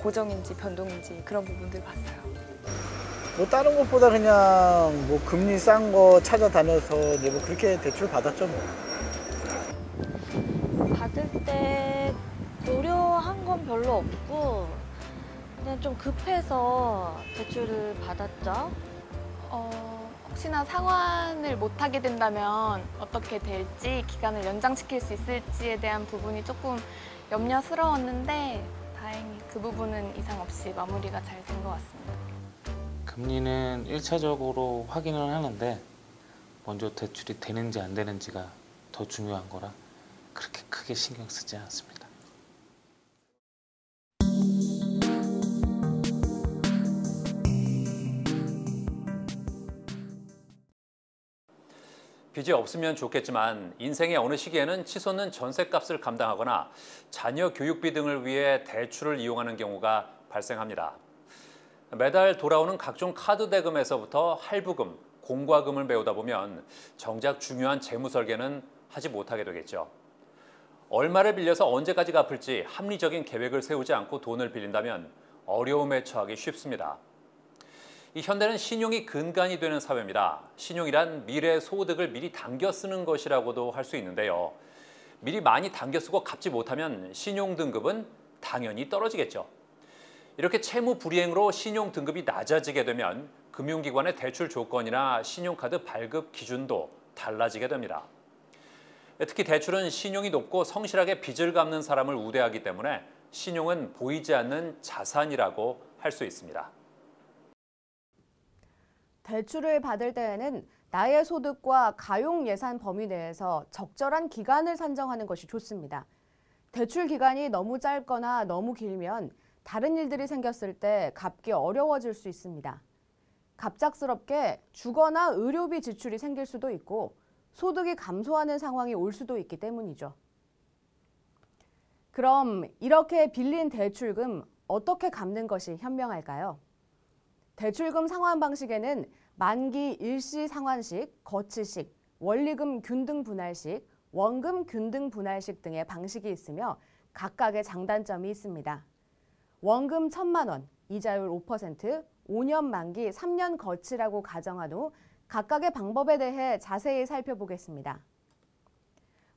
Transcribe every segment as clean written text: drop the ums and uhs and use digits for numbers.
고정인지 변동인지 그런 부분들 봤어요. 뭐 다른 것보다 그냥 뭐 금리 싼 거 찾아다녀서 이제 뭐 그렇게 대출 받았죠 뭐. 받을 때 고려한 건 별로 없고 그냥 좀 급해서 대출을 받았죠. 혹시나 상환을 못하게 된다면 어떻게 될지, 기간을 연장시킬 수 있을지에 대한 부분이 조금 염려스러웠는데 다행히 그 부분은 이상 없이 마무리가 잘 된 것 같습니다. 금리는 1차적으로 확인을 하는데 먼저 대출이 되는지 안 되는지가 더 중요한 거라 그렇게 크게 신경 쓰지 않습니다. 빚이 없으면 좋겠지만 인생의 어느 시기에는 치솟는 전셋값을 감당하거나 자녀 교육비 등을 위해 대출을 이용하는 경우가 발생합니다. 매달 돌아오는 각종 카드 대금에서부터 할부금, 공과금을 메우다 보면 정작 중요한 재무 설계는 하지 못하게 되겠죠. 얼마를 빌려서 언제까지 갚을지 합리적인 계획을 세우지 않고 돈을 빌린다면 어려움에 처하기 쉽습니다. 이 현대는 신용이 근간이 되는 사회입니다. 신용이란 미래 소득을 미리 당겨 쓰는 것이라고도 할 수 있는데요. 미리 많이 당겨 쓰고 갚지 못하면 신용 등급은 당연히 떨어지겠죠. 이렇게 채무 불이행으로 신용 등급이 낮아지게 되면 금융기관의 대출 조건이나 신용카드 발급 기준도 달라지게 됩니다. 특히 대출은 신용이 높고 성실하게 빚을 갚는 사람을 우대하기 때문에 신용은 보이지 않는 자산이라고 할 수 있습니다. 대출을 받을 때에는 나의 소득과 가용 예산 범위 내에서 적절한 기간을 산정하는 것이 좋습니다. 대출 기간이 너무 짧거나 너무 길면 다른 일들이 생겼을 때 갚기 어려워질 수 있습니다. 갑작스럽게 주거나 의료비 지출이 생길 수도 있고 소득이 감소하는 상황이 올 수도 있기 때문이죠. 그럼 이렇게 빌린 대출금 어떻게 갚는 것이 현명할까요? 대출금 상환 방식에는 만기 일시 상환식, 거치식, 원리금 균등 분할식, 원금 균등 분할식 등의 방식이 있으며 각각의 장단점이 있습니다. 원금 1,000만 원, 이자율 5%, 5년 만기, 3년 거치라고 가정한 후 각각의 방법에 대해 자세히 살펴보겠습니다.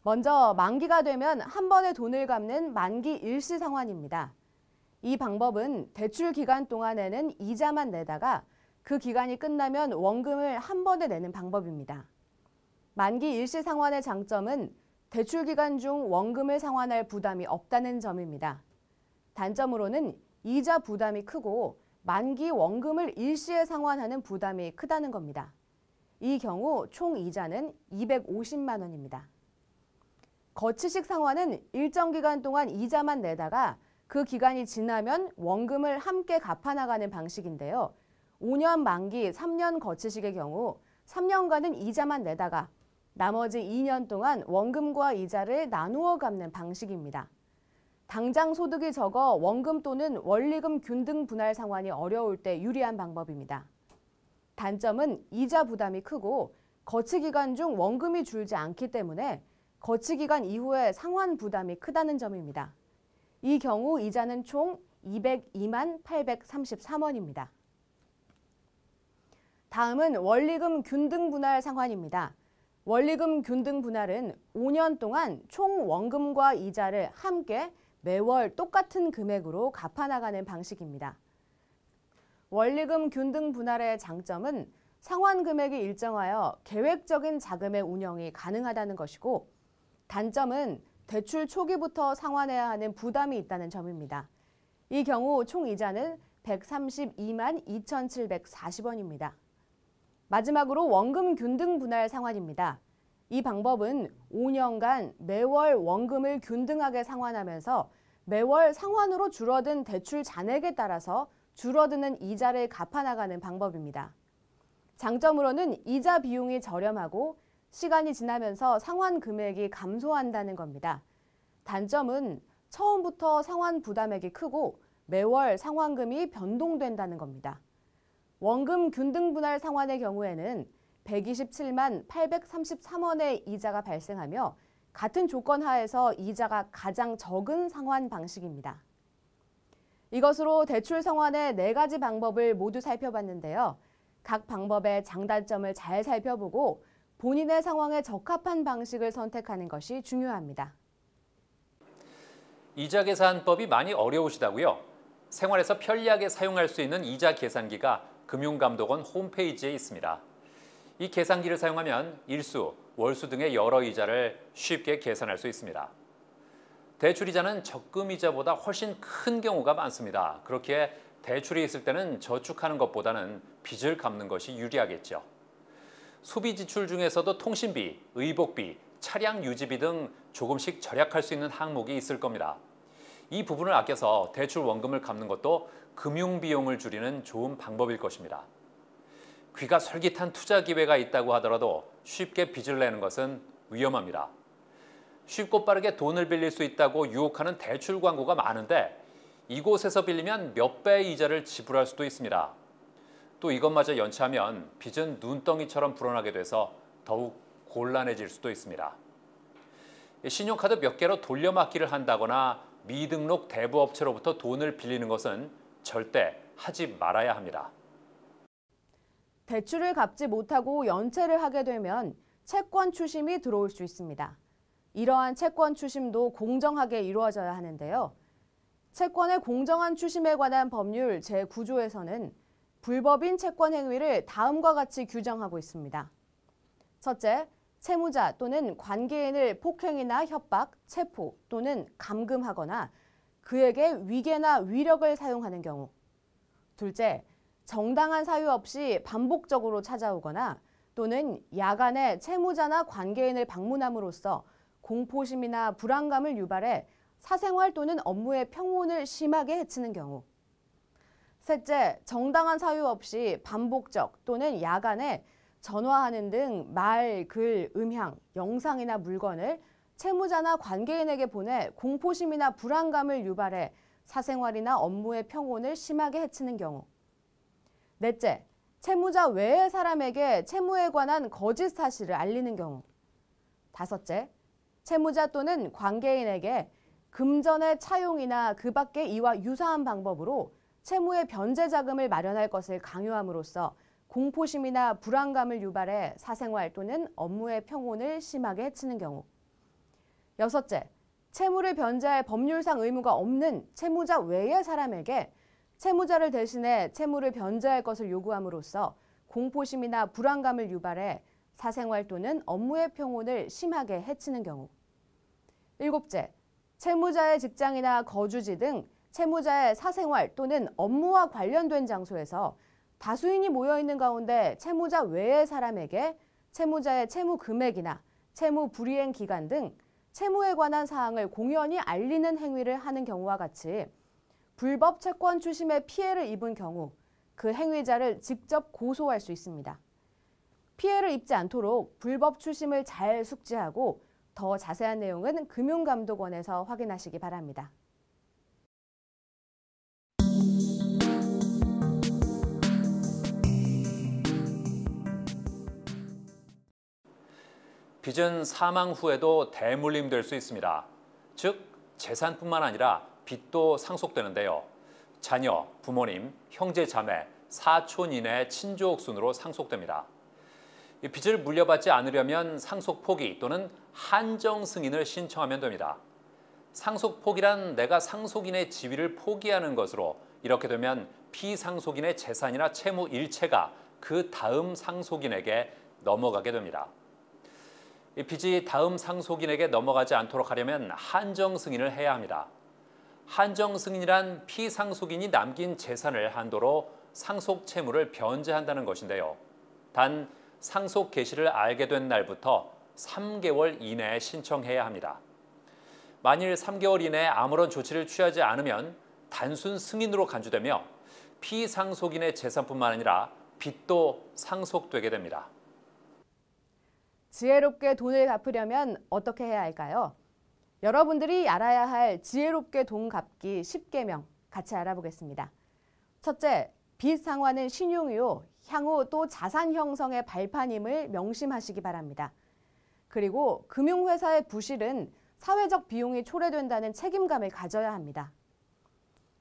먼저 만기가 되면 한 번에 돈을 갚는 만기 일시 상환입니다. 이 방법은 대출 기간 동안에는 이자만 내다가 그 기간이 끝나면 원금을 한 번에 내는 방법입니다. 만기 일시 상환의 장점은 대출 기간 중 원금을 상환할 부담이 없다는 점입니다. 단점으로는 이자 부담이 크고 만기 원금을 일시에 상환하는 부담이 크다는 겁니다. 이 경우 총 이자는 250만 원입니다. 거치식 상환은 일정 기간 동안 이자만 내다가 그 기간이 지나면 원금을 함께 갚아나가는 방식인데요. 5년 만기, 3년 거치식의 경우 3년간은 이자만 내다가 나머지 2년 동안 원금과 이자를 나누어 갚는 방식입니다. 당장 소득이 적어 원금 또는 원리금 균등 분할 상환이 어려울 때 유리한 방법입니다. 단점은 이자 부담이 크고 거치 기간 중 원금이 줄지 않기 때문에 거치 기간 이후에 상환 부담이 크다는 점입니다. 이 경우 이자는 총 202만 833원입니다. 다음은 원리금 균등 분할 상환입니다. 원리금 균등 분할은 5년 동안 총 원금과 이자를 함께 매월 똑같은 금액으로 갚아나가는 방식입니다. 원리금 균등 분할의 장점은 상환 금액이 일정하여 계획적인 자금의 운영이 가능하다는 것이고, 단점은 대출 초기부터 상환해야 하는 부담이 있다는 점입니다. 이 경우 총 이자는 132만 2,740원입니다. 마지막으로 원금 균등 분할 상환입니다. 이 방법은 5년간 매월 원금을 균등하게 상환하면서 매월 상환으로 줄어든 대출 잔액에 따라서 줄어드는 이자를 갚아나가는 방법입니다. 장점으로는 이자 비용이 저렴하고 시간이 지나면서 상환 금액이 감소한다는 겁니다. 단점은 처음부터 상환 부담액이 크고 매월 상환금이 변동된다는 겁니다. 원금 균등 분할 상환의 경우에는 127만 833원의 이자가 발생하며 같은 조건 하에서 이자가 가장 적은 상환 방식입니다. 이것으로 대출 상환의 4가지 방법을 모두 살펴봤는데요. 각 방법의 장단점을 잘 살펴보고 본인의 상황에 적합한 방식을 선택하는 것이 중요합니다. 이자 계산법이 많이 어려우시다고요? 생활에서 편리하게 사용할 수 있는 이자 계산기가 금융감독원 홈페이지에 있습니다. 이 계산기를 사용하면 일수, 월수 등의 여러 이자를 쉽게 계산할 수 있습니다. 대출이자는 적금이자보다 훨씬 큰 경우가 많습니다. 그렇기에 대출이 있을 때는 저축하는 것보다는 빚을 갚는 것이 유리하겠죠. 소비 지출 중에서도 통신비, 의복비, 차량 유지비 등 조금씩 절약할 수 있는 항목이 있을 겁니다. 이 부분을 아껴서 대출 원금을 갚는 것도 금융 비용을 줄이는 좋은 방법일 것입니다. 귀가 솔깃한 투자 기회가 있다고 하더라도 쉽게 빚을 내는 것은 위험합니다. 쉽고 빠르게 돈을 빌릴 수 있다고 유혹하는 대출 광고가 많은데 이곳에서 빌리면 몇 배의 이자를 지불할 수도 있습니다. 또 이것마저 연체하면 빚은 눈덩이처럼 불어나게 돼서 더욱 곤란해질 수도 있습니다. 신용카드 몇 개로 돌려막기를 한다거나 미등록 대부업체로부터 돈을 빌리는 것은 절대 하지 말아야 합니다. 대출을 갚지 못하고 연체를 하게 되면 채권 추심이 들어올 수 있습니다. 이러한 채권 추심도 공정하게 이루어져야 하는데요. 채권의 공정한 추심에 관한 법률 제9조에서는 불법인 채권 행위를 다음과 같이 규정하고 있습니다. 첫째, 채무자 또는 관계인을 폭행이나 협박, 체포 또는 감금하거나 그에게 위계나 위력을 사용하는 경우. 둘째, 정당한 사유 없이 반복적으로 찾아오거나 또는 야간에 채무자나 관계인을 방문함으로써 공포심이나 불안감을 유발해 사생활 또는 업무의 평온을 심하게 해치는 경우. 셋째, 정당한 사유 없이 반복적 또는 야간에 전화하는 등 말, 글, 음향, 영상이나 물건을 채무자나 관계인에게 보내 공포심이나 불안감을 유발해 사생활이나 업무의 평온을 심하게 해치는 경우. 넷째, 채무자 외의 사람에게 채무에 관한 거짓 사실을 알리는 경우. 다섯째, 채무자 또는 관계인에게 금전의 차용이나 그 밖의 이와 유사한 방법으로 채무의 변제 자금을 마련할 것을 강요함으로써 공포심이나 불안감을 유발해 사생활 또는 업무의 평온을 심하게 해치는 경우. 여섯째, 채무를 변제할 법률상 의무가 없는 채무자 외의 사람에게 채무자를 대신해 채무를 변제할 것을 요구함으로써 공포심이나 불안감을 유발해 사생활 또는 업무의 평온을 심하게 해치는 경우. 일곱째, 채무자의 직장이나 거주지 등 채무자의 사생활 또는 업무와 관련된 장소에서 다수인이 모여있는 가운데 채무자 외의 사람에게 채무자의 채무 금액이나 채무 불이행 기간 등 채무에 관한 사항을 공연히 알리는 행위를 하는 경우와 같이 불법 채권 추심에 피해를 입은 경우 그 행위자를 직접 고소할 수 있습니다. 피해를 입지 않도록 불법 추심을 잘 숙지하고 더 자세한 내용은 금융감독원에서 확인하시기 바랍니다. 빚은 사망 후에도 대물림될 수 있습니다. 즉, 재산뿐만 아니라 빚도 상속되는데요. 자녀, 부모님, 형제, 자매, 사촌 이내 친족 순으로 상속됩니다. 이 빚을 물려받지 않으려면 상속 포기 또는 한정 승인을 신청하면 됩니다. 상속 포기란 내가 상속인의 지위를 포기하는 것으로 이렇게 되면 피상속인의 재산이나 채무 일체가 그 다음 상속인에게 넘어가게 됩니다. 이 빚이 다음 상속인에게 넘어가지 않도록 하려면 한정 승인을 해야 합니다. 한정 승인이란 피상속인이 남긴 재산을 한도로 상속 채무를 변제한다는 것인데요. 단 상속 개시를 알게 된 날부터 3개월 이내에 신청해야 합니다. 만일 3개월 이내에 아무런 조치를 취하지 않으면 단순 승인으로 간주되며 피상속인의 재산뿐만 아니라 빚도 상속되게 됩니다. 지혜롭게 돈을 갚으려면 어떻게 해야 할까요? 여러분들이 알아야 할 지혜롭게 돈 갚기 10계명 같이 알아보겠습니다. 첫째, 빚 상환은 신용이요. 향후 또 자산 형성의 발판임을 명심하시기 바랍니다. 그리고 금융회사의 부실은 사회적 비용이 초래된다는 책임감을 가져야 합니다.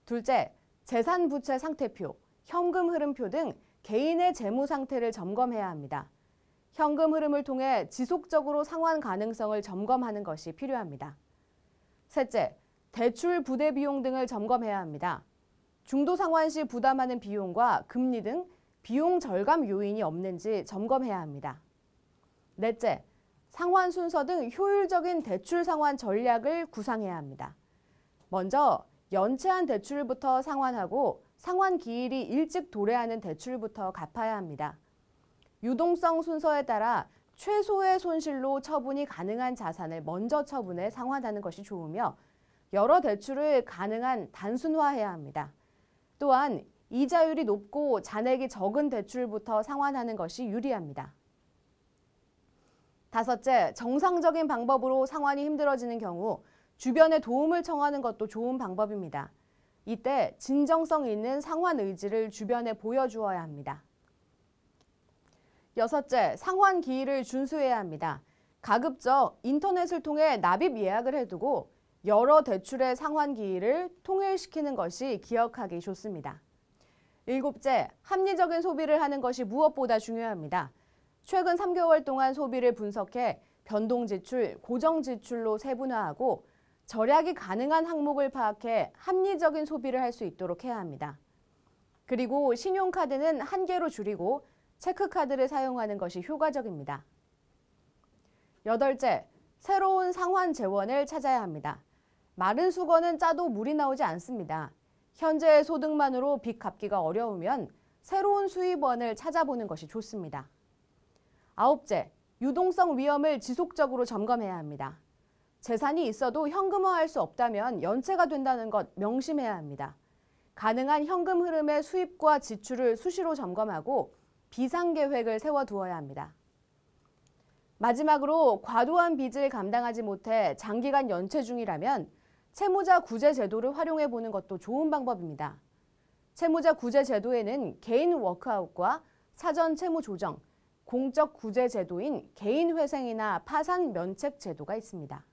둘째, 재산 부채 상태표, 현금 흐름표 등 개인의 재무 상태를 점검해야 합니다. 현금 흐름을 통해 지속적으로 상환 가능성을 점검하는 것이 필요합니다. 셋째, 대출 부대 비용 등을 점검해야 합니다. 중도 상환 시 부담하는 비용과 금리 등 비용 절감 요인이 없는지 점검해야 합니다. 넷째, 상환 순서 등 효율적인 대출 상환 전략을 구상해야 합니다. 먼저 연체한 대출부터 상환하고 상환 기일이 일찍 도래하는 대출부터 갚아야 합니다. 유동성 순서에 따라 최소의 손실로 처분이 가능한 자산을 먼저 처분해 상환하는 것이 좋으며 여러 대출을 가능한 단순화해야 합니다. 또한 이자율이 높고 잔액이 적은 대출부터 상환하는 것이 유리합니다. 다섯째, 정상적인 방법으로 상환이 힘들어지는 경우 주변에 도움을 청하는 것도 좋은 방법입니다. 이때 진정성 있는 상환 의지를 주변에 보여주어야 합니다. 여섯째, 상환 기일을 준수해야 합니다. 가급적 인터넷을 통해 납입 예약을 해두고 여러 대출의 상환 기일을 통일시키는 것이 기억하기 좋습니다. 일곱째, 합리적인 소비를 하는 것이 무엇보다 중요합니다. 최근 3개월 동안 소비를 분석해 변동 지출, 고정 지출로 세분화하고 절약이 가능한 항목을 파악해 합리적인 소비를 할 수 있도록 해야 합니다. 그리고 신용카드는 한 개로 줄이고 체크카드를 사용하는 것이 효과적입니다. 여덟째, 새로운 상환 재원을 찾아야 합니다. 마른 수건은 짜도 물이 나오지 않습니다. 현재의 소득만으로 빚 갚기가 어려우면 새로운 수입원을 찾아보는 것이 좋습니다. 아홉째, 유동성 위험을 지속적으로 점검해야 합니다. 재산이 있어도 현금화할 수 없다면 연체가 된다는 것 명심해야 합니다. 가능한 현금 흐름의 수입과 지출을 수시로 점검하고 비상계획을 세워두어야 합니다. 마지막으로 과도한 빚을 감당하지 못해 장기간 연체 중이라면 채무자 구제 제도를 활용해 보는 것도 좋은 방법입니다. 채무자 구제 제도에는 개인 워크아웃과 사전 채무 조정, 공적 구제 제도인 개인 회생이나 파산 면책 제도가 있습니다.